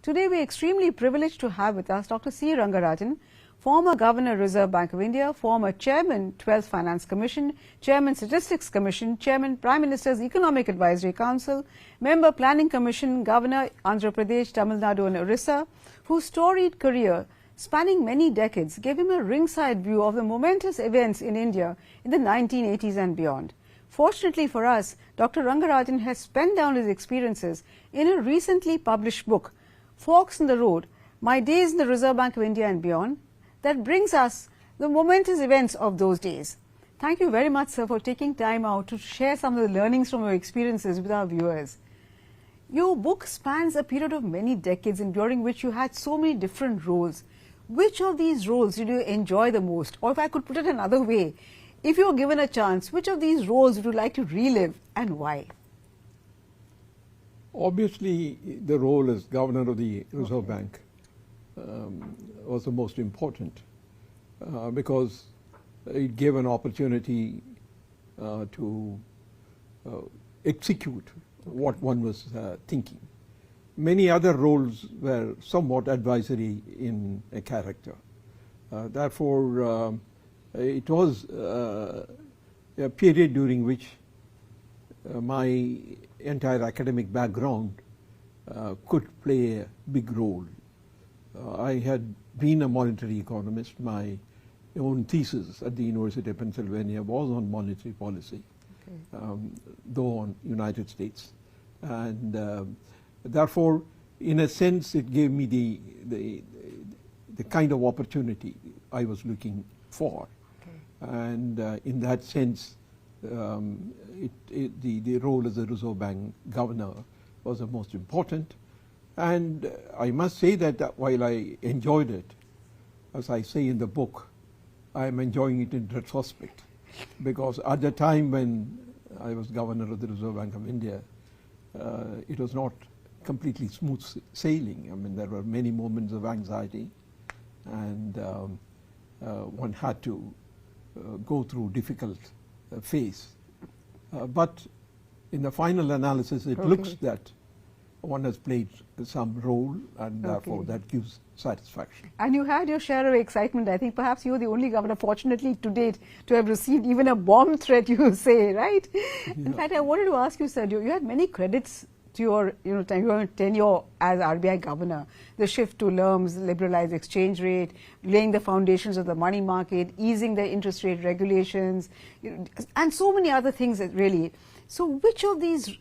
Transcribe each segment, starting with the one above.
Today we are extremely privileged to have with us Dr. C Rangarajan, former Governor, Reserve Bank of India, former Chairman, 12th Finance Commission, Chairman, Statistics Commission, Chairman, Prime Minister's Economic Advisory Council, Member, Planning Commission, Governor, Andhra Pradesh, Tamil Nadu and Orissa, whose storied career spanning many decades gave him a ringside view of the momentous events in India in the 1980s and beyond. Fortunately for us, Dr. Rangarajan has penned down his experiences in a recently published book, Forks in the Road, My Days in the Reserve Bank of India and Beyond, that brings us the momentous events of those days. Thank you very much, sir, for taking time out to share some of the learnings from your experiences with our viewers. Your book spans a period of many decades and during which you had so many different roles. Which of these roles did you enjoy the most? Or if I could put it another way, if you were given a chance, which of these roles would you like to relive and why? Obviously, the role as Governor of the Reserve Bank was the most important because it gave an opportunity to execute what one was thinking. Many other roles were somewhat advisory in a character. Therefore, it was a period during which my entire academic background could play a big role. I had been a monetary economist. My own thesis at the University of Pennsylvania was on monetary policy, though on United States. And therefore, in a sense, it gave me the kind of opportunity I was looking for. And in that sense, the role as a Reserve Bank governor was the most important. And I must say that while I enjoyed it, as I say in the book, I am enjoying it in retrospect. Because at the time when I was Governor of the Reserve Bank of India, it was not completely smooth sailing. I mean, there were many moments of anxiety, and one had to go through difficult phase. But in the final analysis, it looks that one has played some role, and therefore that gives satisfaction. And you had your share of excitement. I think perhaps you were the only governor, fortunately to date, to have received even a bomb threat, you say, right? Yeah. In fact, I wanted to ask you, sir, you had many credits to your tenure as RBI governor. The shift to LERMs, liberalized exchange rate, laying the foundations of the money market, easing the interest rate regulations, and so many other things really. So which of these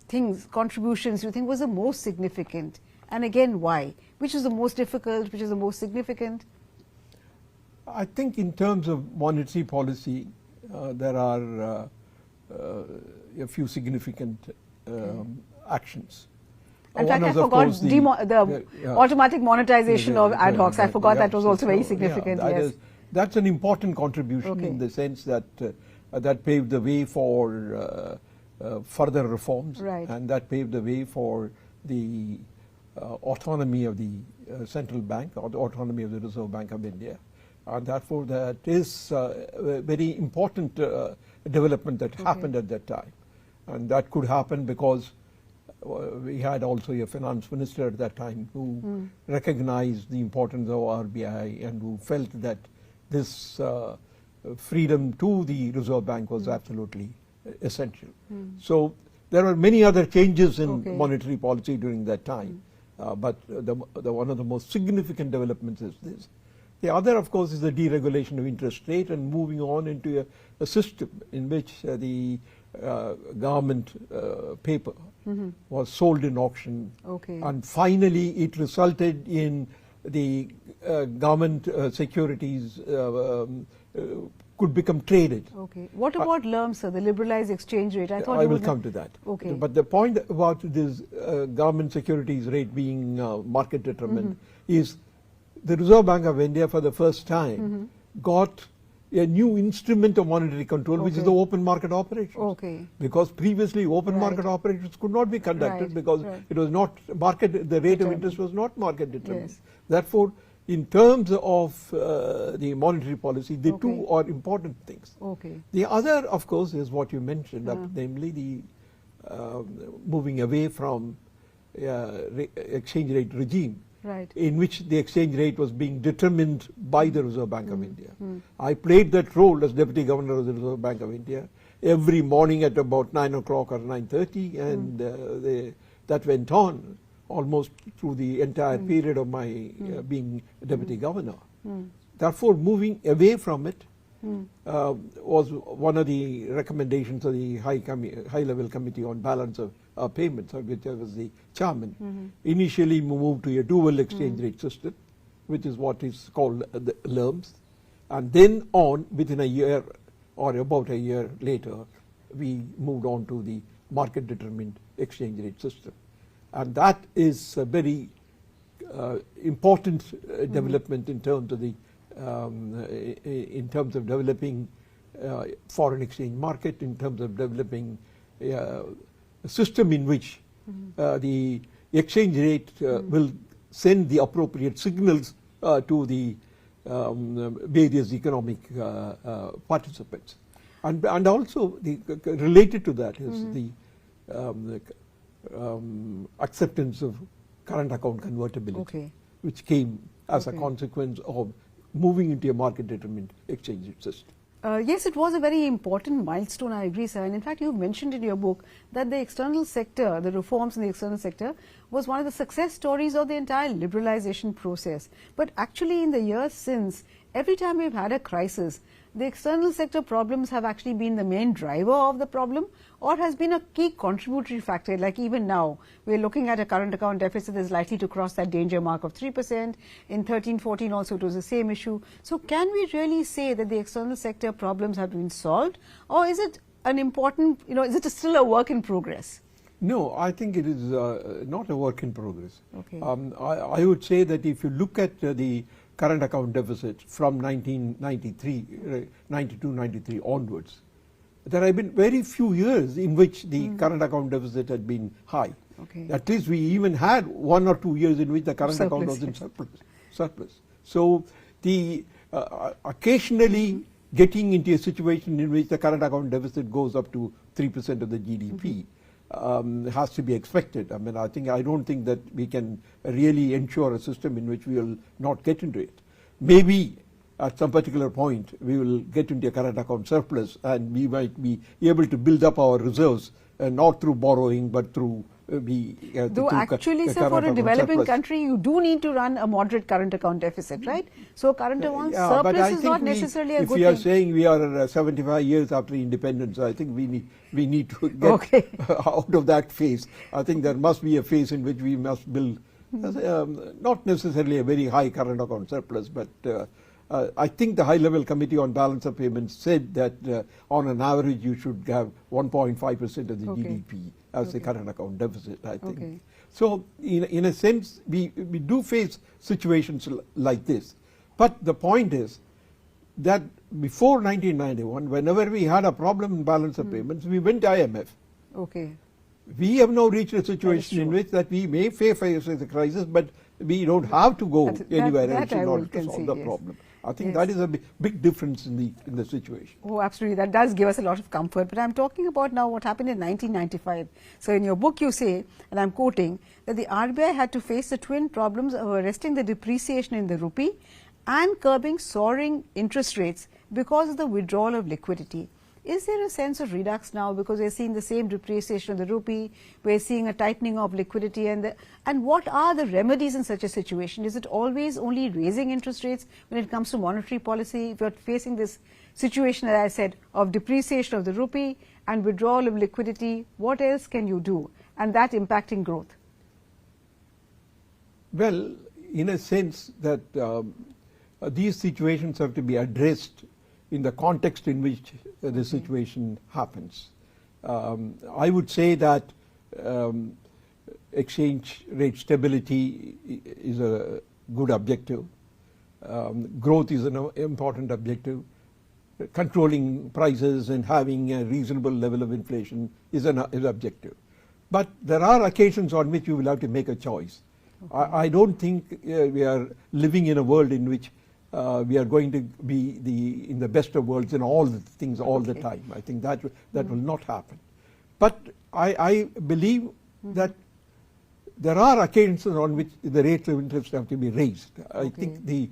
things, contributions, you think was the most significant? And again, why? Which is the most difficult? Which is the most significant? I think in terms of monetary policy, there are a few significant actions. In fact, I forgot the automatic monetization of ad hocs. I forgot that was also very significant. Yes, that's an important contribution in the sense that that paved the way for further reforms, and that paved the way for the autonomy of the central bank or the autonomy of the Reserve Bank of India. And therefore, that is a very important development that happened at that time. And that could happen because we had also a finance minister at that time who recognized the importance of RBI and who felt that this freedom to the Reserve Bank was absolutely essential. So there were many other changes in monetary policy during that time, but one of the most significant developments is this. The other, of course, is the deregulation of interest rate and moving on into a system in which the government paper was sold in auction, and finally it resulted in the government securities could become traded. What about LERMs, sir, the liberalized exchange rate? I will come to that. But the point about this government securities rate being market determined is the Reserve Bank of India for the first time got a new instrument of monetary control, which is the open market operations. Because previously open market operations could not be conducted because it was not market, the rate of interest was not market determined. Therefore, in terms of the monetary policy, the two are important things. The other, of course, is what you mentioned, namely the moving away from exchange rate regime, right, in which the exchange rate was being determined by the Reserve Bank of India. I played that role as Deputy Governor of the Reserve Bank of India every morning at about 9 o'clock or 9:30, and that went on almost through the entire period of my being Deputy Governor. Therefore, moving away from it was one of the recommendations of the high-level committee on balance of payments, of which I was the chairman. Initially, we moved to a dual exchange rate system, which is what is called the LERMS, and then on within a year or about a year later, we moved on to the market-determined exchange rate system, and that is a very important development in terms of the developing foreign exchange market, in terms of developing a system in which the exchange rate will send the appropriate signals to the various economic participants. And also related to that is the acceptance of current account convertibility, which came as a consequence of moving into a market-determined exchange rate system. Yes, it was a very important milestone, I agree, sir. And in fact, you mentioned in your book that the external sector, the reforms in the external sector, was one of the success stories of the entire liberalization process. But actually, in the years since, every time we've had a crisis, the external sector problems have actually been the main driver of the problem, or has been a key contributory factor. Like even now, we're looking at a current account deficit that is likely to cross that danger mark of 3%. In 13-14 also it was the same issue. So can we really say that the external sector problems have been solved, or is it an important, is it still a work in progress? No, I think it is not a work in progress. Okay. I would say that if you look at the current account deficit from 1993, 92-93 onwards, there have been very few years in which the current account deficit had been high. Okay. At least we even had 1 or 2 years in which the current account was in surplus. So the occasionally getting into a situation in which the current account deficit goes up to 3% of the GDP has to be expected. I mean, I don't think that we can really ensure a system in which we will not get into it. Maybe at some particular point we will get into a current account surplus, and we might be able to build up our reserves, not through borrowing but through though actually, sir, for a developing country, you do need to run a moderate current account deficit, right? So current account surplus is not necessarily a good thing. If we are saying we are 75 years after independence, I think we need to get out of that phase. I think there must be a phase in which we must build not necessarily a very high current account surplus, but I think the high-level committee on balance of payments said that on an average you should have 1.5% of the GDP as the current account deficit, I think. So in a sense, we do face situations like this. But the point is that before 1991, whenever we had a problem in balance of payments, we went to IMF. Okay. We have now reached a situation in which that we may face a crisis, but we don't have to go anywhere else in order to solve the problem. I think that is a big difference in the situation. Oh, absolutely. That does give us a lot of comfort. But I'm talking about now what happened in 1995. So in your book you say, and I'm quoting, that the RBI had to face the twin problems of arresting the depreciation in the rupee and curbing soaring interest rates because of the withdrawal of liquidity. Is there a sense of redux now because we're seeing the same depreciation of the rupee, we're seeing a tightening of liquidity, and what are the remedies in such a situation? Is it always only raising interest rates when it comes to monetary policy? If you're facing this situation, as I said, of depreciation of the rupee and withdrawal of liquidity, what else can you do, and that impacting growth? Well, in a sense that these situations have to be addressed in the context in which the situation happens. I would say that exchange rate stability is a good objective. Growth is an important objective. Controlling prices and having a reasonable level of inflation is an objective. But there are occasions on which you will have to make a choice. I don't think we are living in a world in which we are going to be in the best of worlds in all the things all the time. I think that will not happen. But I believe that there are occasions on which the rates of interest have to be raised. I think the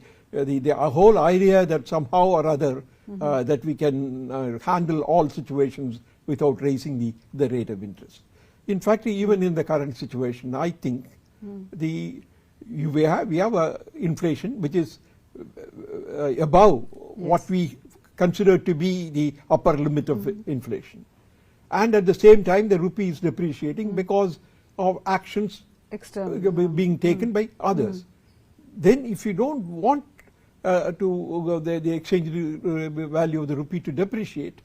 whole idea that somehow or other that we can handle all situations without raising the rate of interest. In fact, even in the current situation, I think we have a inflation which is above what we consider to be the upper limit of inflation. And at the same time, the rupee is depreciating because of actions being taken by others. Then if you don't want the exchange value of the rupee to depreciate,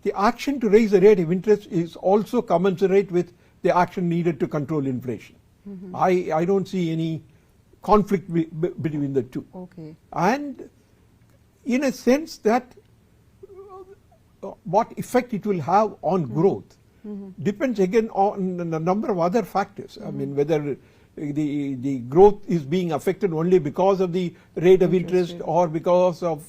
the action to raise the rate of interest is also commensurate with the action needed to control inflation. I don't see any conflict between the two. And in a sense that what effect it will have on growth depends again on a number of other factors. I mean, whether the growth is being affected only because of the rate of interest or because of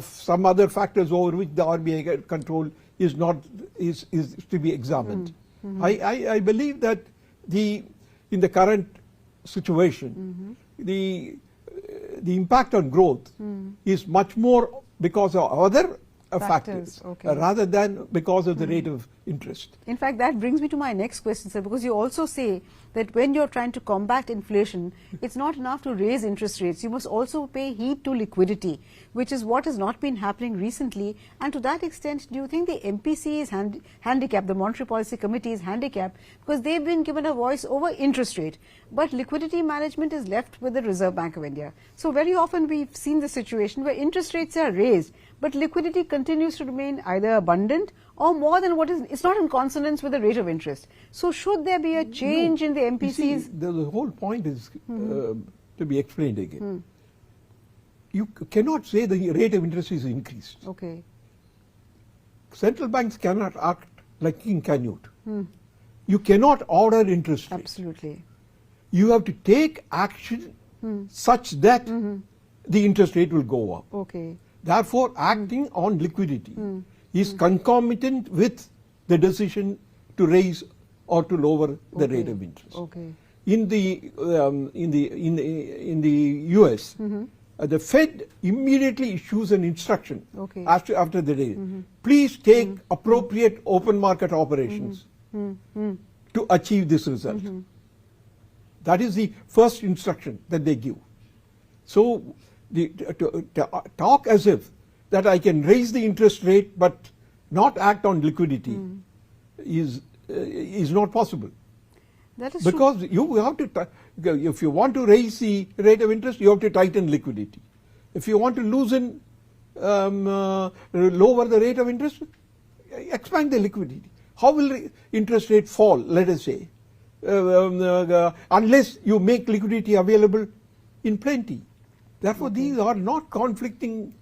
some other factors over which the RBI control is to be examined. I believe that in the current situation, the impact on growth is much more because of other factors rather than because of the rate of interest. In fact, that brings me to my next question, sir, because you also say that when you're trying to combat inflation, it's not enough to raise interest rates. You must also pay heed to liquidity, which is what has not been happening recently. And to that extent, do you think the MPC is handicapped, the Monetary Policy Committee is handicapped, because they've been given a voice over interest rate, but liquidity management is left with the Reserve Bank of India. So very often we've seen the situation where interest rates are raised, but liquidity continues to remain either abundant or more than what is, it's not in consonance with the rate of interest. So should there be a change in the MPCs? You see, the whole point is to be explained again. You cannot say the rate of interest is increased. Central banks cannot act like King Canute. You cannot order interest rates. Absolutely. You have to take action such that the interest rate will go up. Therefore, acting on liquidity is concomitant with the decision to raise or to lower the rate of interest. In the US, the Fed immediately issues an instruction after the day. Please take appropriate open market operations to achieve this result. That is the first instruction that they give. So to talk as if that I can raise the interest rate but not act on liquidity is not possible. That is because true. You have to, if you want to raise the rate of interest, you have to tighten liquidity. If you want to loosen, lower the rate of interest, expand the liquidity. How will interest rate fall, let us say, unless you make liquidity available in plenty? Therefore, these are not conflicting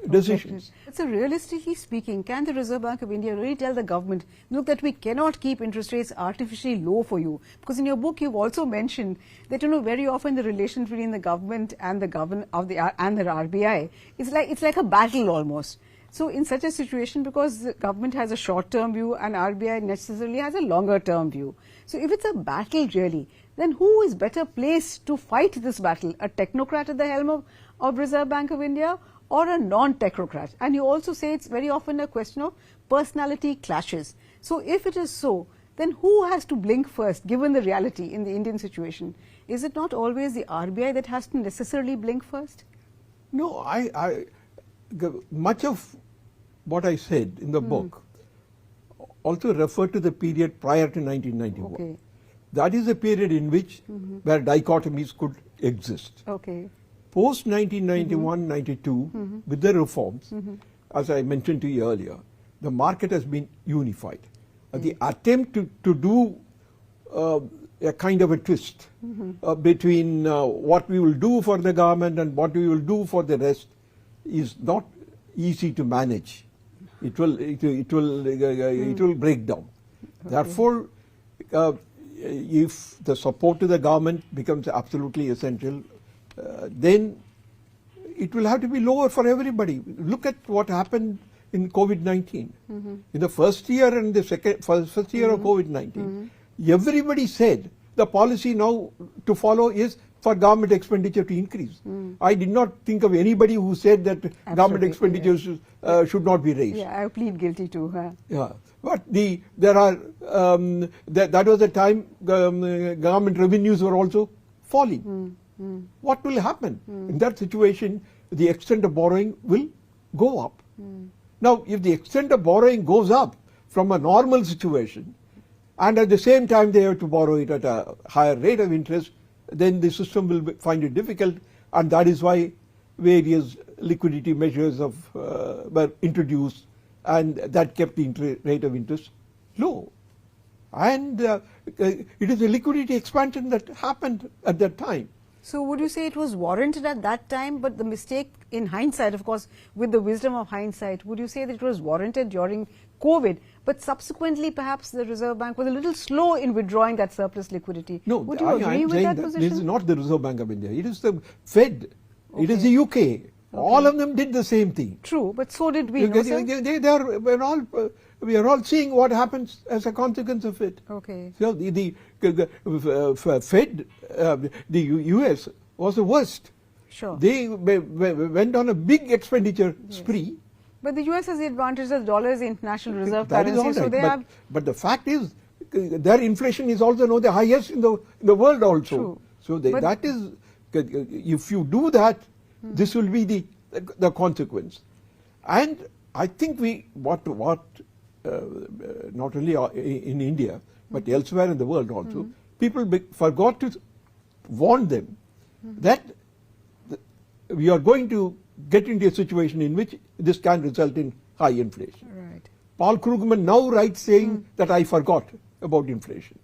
decisions. So realistically speaking, can the Reserve Bank of India really tell the government, look, that we cannot keep interest rates artificially low for you? Because in your book, you've also mentioned that, you know, very often the relation between the government and the RBI is it's like a battle almost. So in such a situation, because the government has a short-term view and RBI necessarily has a longer-term view. So if it's a battle really, then who is better placed to fight this battle? A technocrat at the helm of Reserve Bank of India or a non-technocrat? And you also say it's very often a question of personality clashes. So if it is so, then who has to blink first, given the reality in the Indian situation? Is it not always the RBI that has to necessarily blink first? No, much of what I said in the book also referred to the period prior to 1991. That is a period in which where dichotomies could exist. Post 1991-92, with the reforms, as I mentioned to you earlier, the market has been unified. The attempt to do a kind of a twist between what we will do for the government and what we will do for the rest is not easy to manage. It will break down. Therefore, if the support to the government becomes absolutely essential, then it will have to be lower for everybody. Look at what happened in COVID-19. In the first year and the first year of COVID-19, everybody said the policy now to follow is for government expenditure to increase. I did not think of anybody who said that government expenditures should not be raised. Yeah, I plead guilty too. Huh? Yeah, but there are that was the time government revenues were also falling. What will happen in that situation? The extent of borrowing will go up. Now, if the extent of borrowing goes up from a normal situation, and at the same time they have to borrow it at a higher rate of interest, then the system will find it difficult, and that is why various liquidity measures were introduced, and that kept the rate of interest low. And it is a liquidity expansion that happened at that time. So would you say it was warranted at that time, but the mistake in hindsight, of course, with the wisdom of hindsight, would you say that it was warranted during COVID, but subsequently perhaps the Reserve Bank was a little slow in withdrawing that surplus liquidity? No, would you agree with that position? This is not the Reserve Bank of India. It is the Fed. Okay. It is the UK. Okay. All of them did the same thing. True, but so did we. We are all seeing what happens as a consequence of it. Okay. So the Fed, the US was the worst. Sure. They went on a big expenditure spree. But the US has the advantage of dollars, international reserve currency. So they but the fact is, their inflation is also now the highest in the world also. True. So that is, if you do that, this will be the consequence. And I think what not only in India but elsewhere in the world also, people forgot to warn them that we are going to get into a situation in which this can result in high inflation. Right. Paul Krugman now writes saying that I forgot about inflation.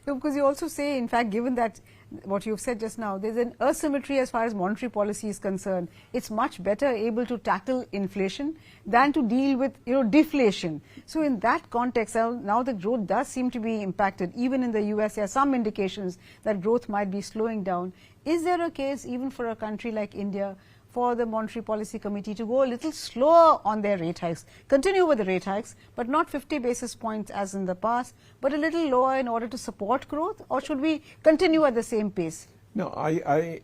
No, because you also say, in fact, given that what you've said just now, there's an asymmetry as far as monetary policy is concerned. It's much better able to tackle inflation than to deal with, deflation. So in that context, now the growth does seem to be impacted. Even in the US, there are some indications that growth might be slowing down. Is there a case, even for a country like India, for the Monetary Policy Committee to go a little slower on their rate hikes, continue with the rate hikes, but not 50 basis points as in the past, but a little lower in order to support growth? Or should we continue at the same pace? No, I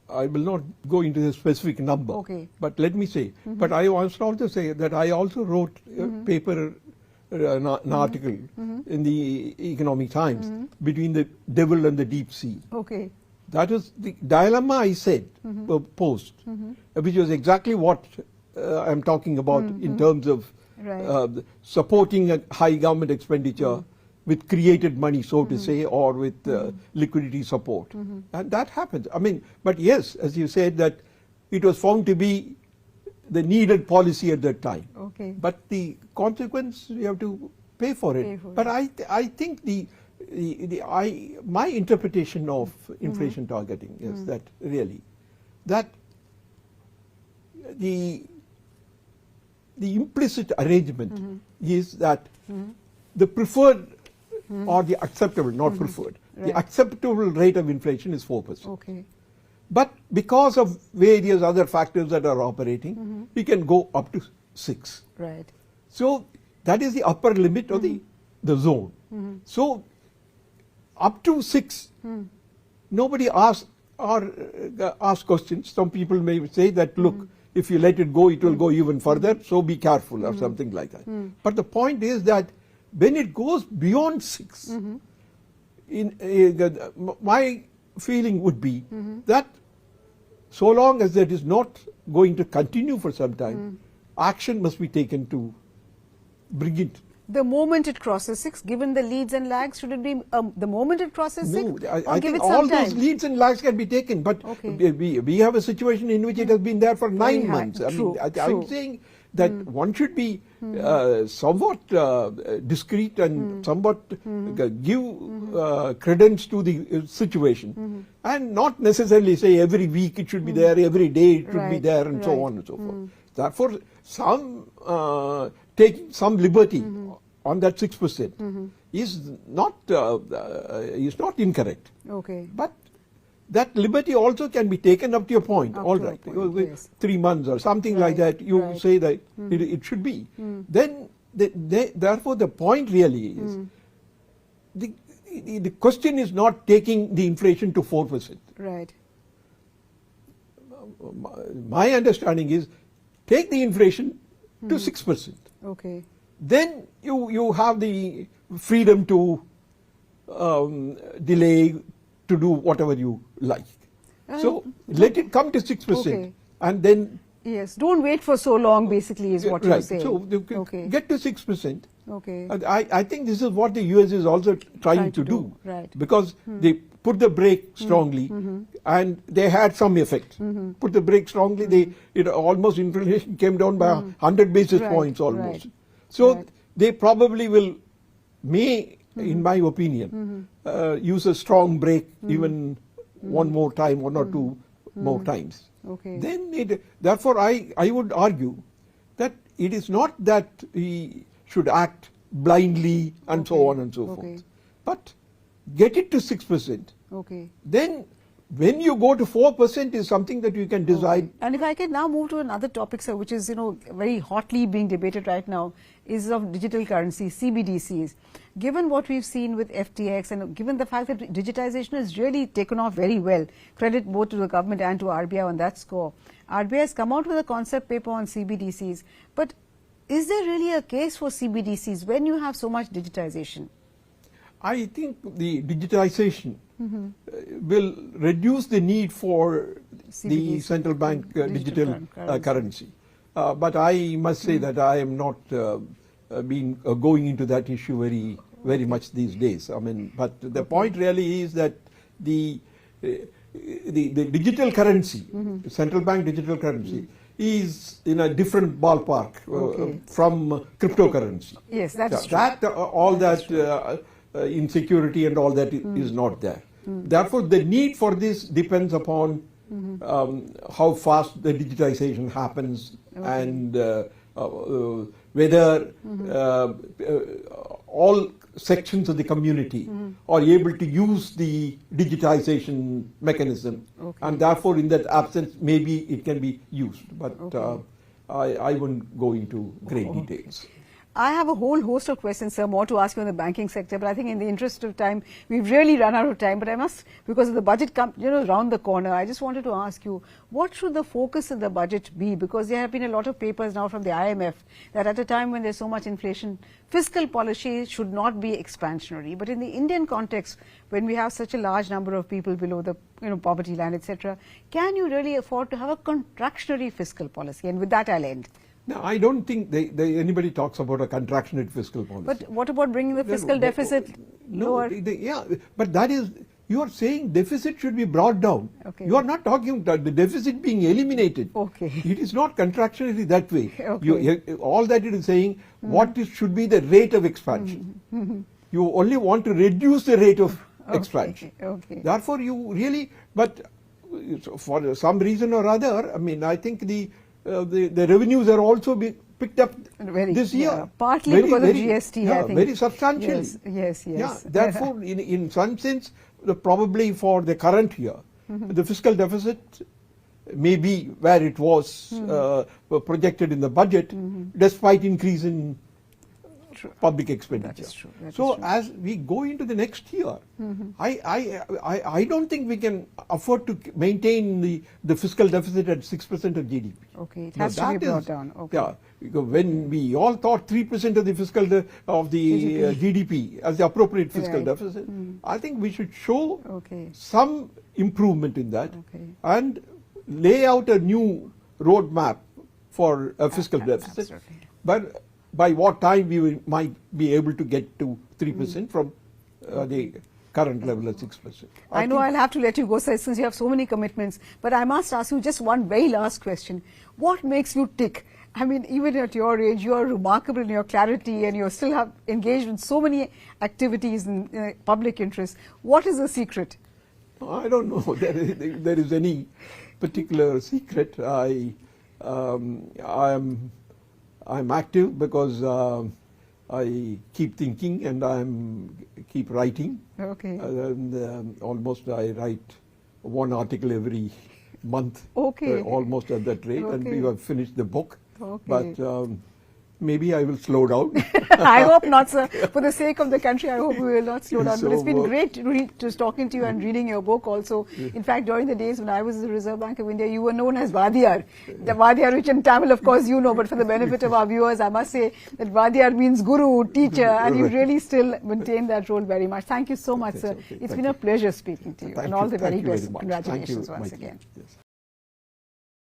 will not go into the specific number. Okay. But let me say, but I also say that I also wrote a paper, an article in the Economic Times between the devil and the deep sea. Okay. That is the dilemma I said, posed, which was exactly what I'm talking about in terms of supporting a high government expenditure with created money, so to say, or with liquidity support. And that happens. I mean, but yes, as you said, that it was found to be the needed policy at that time. Okay. But the consequence, you have to pay for it. But I think my interpretation of inflation targeting is that really that the implicit arrangement is that the preferred or the acceptable, not preferred, the acceptable rate of inflation is 4%. Okay. But because of various other factors that are operating, we can go up to 6. Right. So that is the upper limit of the zone. So up to 6, nobody asks questions. Some people may say that, look, if you let it go, it will go even further, so be careful or something like that. But the point is that when it goes beyond 6, my feeling would be that so long as that is not going to continue for some time, action must be taken to bring it. The moment it crosses 6, given the leads and lags, should it be the moment it crosses 6? No, I think all those leads and lags can be taken, but we have a situation in which it has been there for 9 months. I'm saying that one should be somewhat discreet and somewhat give credence to the situation, and not necessarily say every week it should be there, every day it should be there, and so on and so forth. Therefore, taking some liberty on that 6% is not incorrect. Okay. But that liberty also can be taken up to a point. All right, 3 months or something like that. You say that it should be. Then, therefore, the point really is the question is not taking the inflation to 4%. Right. My understanding is take the inflation to 6%. Okay. Then you have the freedom to delay, to do whatever you like. So let it come to 6%, and then yes, don't wait for so long. Basically, is what you're saying. So get to 6%. Okay. I think this is what the US is also trying to do. Right. Because they put the brake strongly, and they had some effect. Put the brake strongly, almost inflation came down by 100 basis points almost. So they probably may, in my opinion, use a strong brake even one more time, one or two more times. Okay. Then therefore I would argue that it is not that we should act blindly and so on and so forth, but get it to 6%. Okay. Then when you go to 4% is something that you can decide. And if I can now move to another topic, sir, which is very hotly being debated right now, is of digital currency, CBDCs. Given what we've seen with FTX, and given the fact that digitization has really taken off very well, credit both to the government and to RBI on that score. RBI has come out with a concept paper on CBDCs, but is there really a case for CBDCs when you have so much digitization? I think the digitization will reduce the need for the central bank digital currency. But I must say that I am not going into that issue very much these days. I mean, but the point really is that the digital currency, central bank digital currency, is in a different ballpark from cryptocurrency. Yes, that's true. All that insecurity and all that is not there. Therefore, the need for this depends upon how fast the digitization happens and whether all sections of the community are able to use the digitization mechanism, and therefore in that absence maybe it can be used, but I won't go into great details. I have a whole host of questions, sir, more to ask you on the banking sector, but I think in the interest of time, we've really run out of time. But I must, because of the budget round the corner, I just wanted to ask you, what should the focus of the budget be? Because there have been a lot of papers now from the IMF that at a time when there's so much inflation, fiscal policy should not be expansionary. But in the Indian context, when we have such a large number of people below the poverty line, etc., can you really afford to have a contractionary fiscal policy? And with that, I'll end. No, I don't think anybody talks about a contractionary fiscal policy. But what about bringing the fiscal deficit lower? But that is, you are saying deficit should be brought down. Okay. You are not talking about the deficit being eliminated. Okay. It is not contractionary that way. Okay. All that it is saying, what should be the rate of expansion. You only want to reduce the rate of expansion. Okay. Therefore, you really, but for some reason or other, I mean, I think the revenues are also being picked up this year. Partly because of GST, I think. Very substantially. Yes. Yeah, therefore, in some sense, probably for the current year, the fiscal deficit may be where it was projected in the budget, despite increase in public expenditure. That is true. So as we go into the next year, I don't think we can afford to maintain the fiscal deficit at 6% of GDP. Okay, it has to be brought down. Okay. Yeah, because when we all thought 3% of the GDP as the appropriate fiscal deficit, I think we should show some improvement in that and lay out a new roadmap for a fiscal deficit. Absolutely. But by what time we might be able to get to 3% from the current level of 6%. I know I'll have to let you go, sir, since you have so many commitments, but I must ask you just one very last question. What makes you tick? I mean, even at your age, you are remarkable in your clarity and you still have engaged in so many activities in public interest. What is the secret? I don't know there is any particular secret. I'm active because I keep thinking and keep writing. Okay. And almost I write one article every month. Okay. Almost at that rate, and we have finished the book. Okay. But maybe I will slow down. I hope not, sir. For the sake of the country, I hope we will not slow down. But it's been great to talking to you and reading your book also. In fact, during the days when I was at the Reserve Bank of India, you were known as Vadiyar. The Vadiyar, which in Tamil, of course, you know, but for the benefit of our viewers, I must say that Vadiyar means guru, teacher, and you really still maintain that role very much. Thank you so much, sir. It's been a pleasure speaking to you, and all the very best. Congratulations once again.